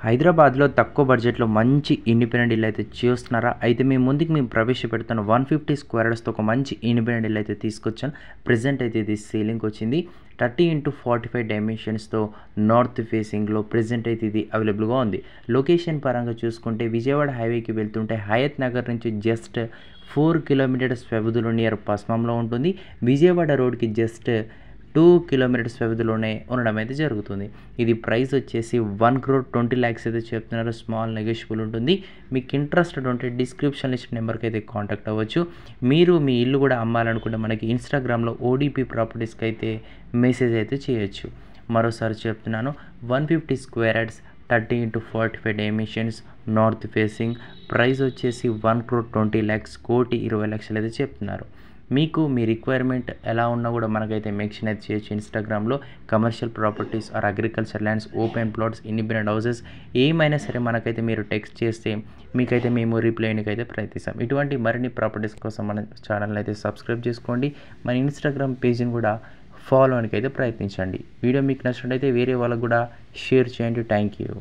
హైదరాబాద్లో తక్కువ బడ్జెట్లో మంచి ఇండిపెండెంట్ ఇల్లు అయితే చూస్తున్నారా? అయితే మీ ముందుకు మేము ప్రవేశపెడుతున్న 150 స్క్వేర్ యార్డ్స్తో ఒక మంచి ఇండిపెండెంట్ ఇల్లు అయితే తీసుకొచ్చాను. ప్రెజెంట్ అయితే ఇది సేలింగ్కి వచ్చింది. 30x45 డైమెన్షన్స్తో నార్త్ ఫేసింగ్లో ప్రెజెంట్ అయితే ఇది అవైలబుల్గా ఉంది. లొకేషన్ పరంగా చూసుకుంటే విజయవాడ హైవేకి వెళ్తుంటే హయత్ నగర్ నుంచి జస్ట్ 4 కిలోమీటర్స్ వ్యవధిలో నియర్ పస్మంలో ఉంటుంది. విజయవాడ రోడ్కి జస్ట్ 2 కిలోమీటర్స్ వ్యవధిలోనే ఉండడం అయితే జరుగుతుంది. ఇది ప్రైస్ వచ్చేసి 1,20,00,000 అయితే చెప్తున్నారు. స్మాల్ నెగోషియబుల్ ఉంటుంది. మీకు ఇంట్రెస్టెడ్ ఉంటే డిస్క్రిప్షన్ లిస్ట్ నెంబర్కి అయితే కాంటాక్ట్ అవ్వచ్చు. మీరు మీ ఇల్లు కూడా అమ్మాలనుకుంటే మనకి ఇన్స్టాగ్రామ్లో ఓడిపి ప్రాపర్టీస్కి అయితే మెసేజ్ అయితే చేయొచ్చు. మరోసారి చెప్తున్నాను, 150 square yards 30x45 dimensions north facing, price వచ్చేసి 1,20,00,000 1,20,00,000 అయితే చెప్తున్నారు. మీకు మీ రిక్వైర్మెంట్ ఎలా ఉన్నా కూడా మనకైతే మెన్షన్ అయితే చేయొచ్చు. ఇన్స్టాగ్రామ్లో commercial properties are agriculture lands, open plots, independent houses ఏమైనా సరే మనకైతే మీరు టెక్స్ట్ చేస్తే మీకైతే మేము రిప్లైకి అయితే ప్రయత్నిస్తాం. ఇటువంటి మరిన్ని ప్రాపర్టీస్ కోసం మన ఛానల్ అయితే సబ్స్క్రైబ్ చేసుకోండి. మన ఇన్స్టాగ్రామ్ పేజ్ని కూడా ఫాలో అనికి అయితే ప్రయత్నించండి. వీడియో మీకు నచ్చినట్లయితే వేరే వాళ్ళకు కూడా షేర్ చేయండి. Thank you.